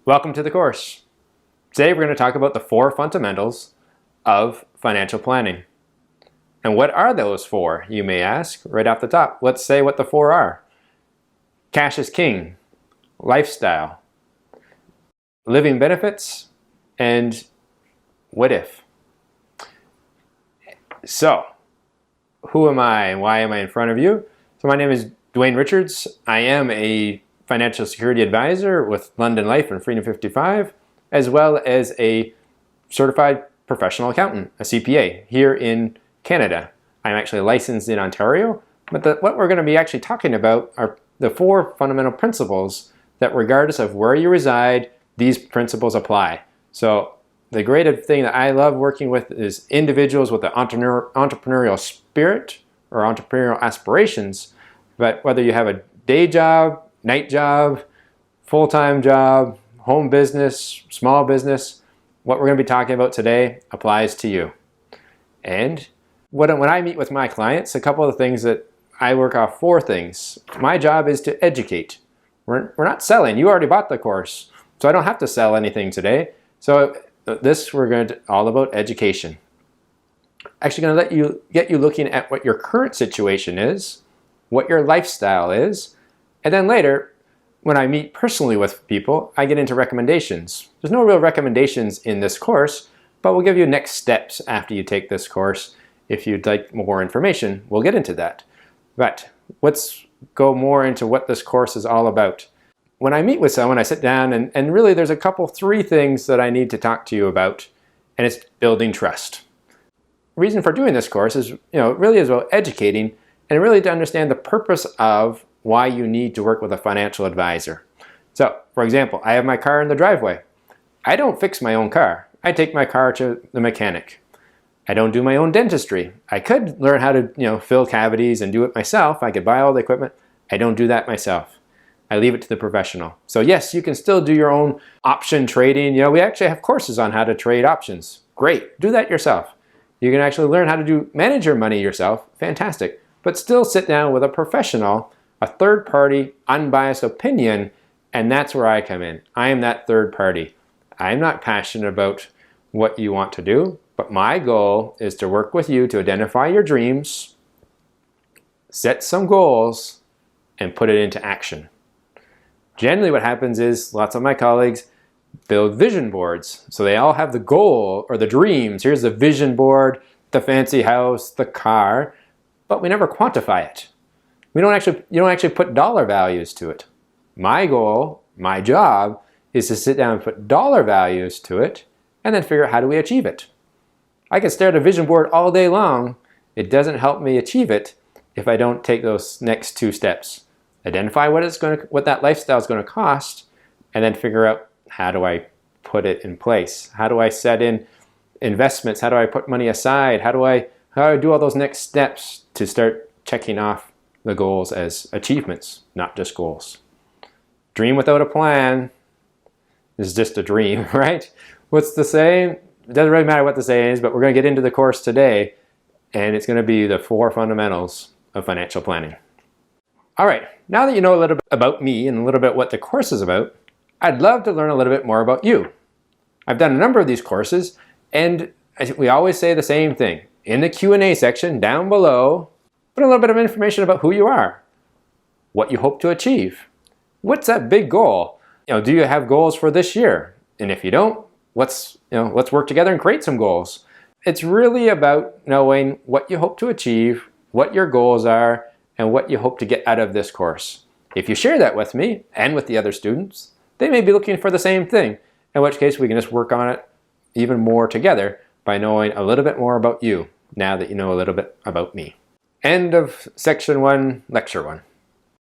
Welcome to the course. Today we're going to talk about the 4 fundamentals of financial planning. And what are those 4, you may ask, right off the top? Let's say what the 4 are. Cash is king, lifestyle, living benefits, and what if? So, who am I and why am I in front of you? So my name is Dwayne Richards. I am a financial security advisor with London Life and Freedom 55, as well as a certified professional accountant, a CPA, here in Canada. I'm actually licensed in Ontario, but what we're going to be actually talking about are the 4 fundamental principles that regardless of where you reside, these principles apply. So the great thing that I love working with is individuals with the entrepreneurial spirit or entrepreneurial aspirations, but whether you have a day job, night job, full-time job, home business, small business, what we're going to be talking about today applies to you. And when I meet with my clients, a couple of things that I work off 4 things. My job is to educate. We're not selling. You already bought the course, so I don't have to sell anything today. So we're going to all about education. Actually going to get you looking at what your current situation is, what your lifestyle is, and then later, when I meet personally with people, I get into recommendations. There's no real recommendations in this course, but we'll give you next steps after you take this course. If you'd like more information, we'll get into that. But let's go more into what this course is all about. When I meet with someone, I sit down and really there's 3 things that I need to talk to you about, and it's building trust. The reason for doing this course is, really is about educating and really to understand the purpose of why you need to work with a financial advisor. So, for example, I have my car in the driveway. I don't fix my own car. I take my car to the mechanic. I don't do my own dentistry. I could learn how to, fill cavities and do it myself. I could buy all the equipment. I don't do that myself. I leave it to the professional. So yes, you can still do your own option trading. We actually have courses on how to trade options. Great, do that yourself. You can actually learn how to manage your money yourself. Fantastic. But still sit down with a professional, a third-party, unbiased opinion, and that's where I come in. I am that third party. I'm not passionate about what you want to do, but my goal is to work with you to identify your dreams, set some goals, and put it into action. Generally what happens is lots of my colleagues build vision boards. So they all have the goal or the dreams. Here's the vision board, the fancy house, the car, but we never quantify it. You don't actually put dollar values to it. My goal, my job, is to sit down and put dollar values to it and then figure out how do we achieve it. I can stare at a vision board all day long. It doesn't help me achieve it if I don't take those next 2 steps. Identify what that lifestyle is going to cost, and then figure out how do I put it in place? How do I set in investments? How do I put money aside? How do I do all those next steps to start checking off the goals as achievements, not just goals? Dream without a plan is just a dream, right? What's the saying? It doesn't really matter what the saying is, but we're going to get into the course today, and it's going to be the 4 fundamentals of financial planning. All right, now that you know a little bit about me and a little bit what the course is about, I'd love to learn a little bit more about you. I've done a number of these courses, and we always say the same thing. In the Q&A section down below, put a little bit of information about who you are, what you hope to achieve. What's that big goal? Do you have goals for this year? And if you don't, let's work together and create some goals. It's really about knowing what you hope to achieve, what your goals are, and what you hope to get out of this course. If you share that with me and with the other students, they may be looking for the same thing, in which case we can just work on it even more together by knowing a little bit more about you now that you know a little bit about me. End of section 1, lecture 1.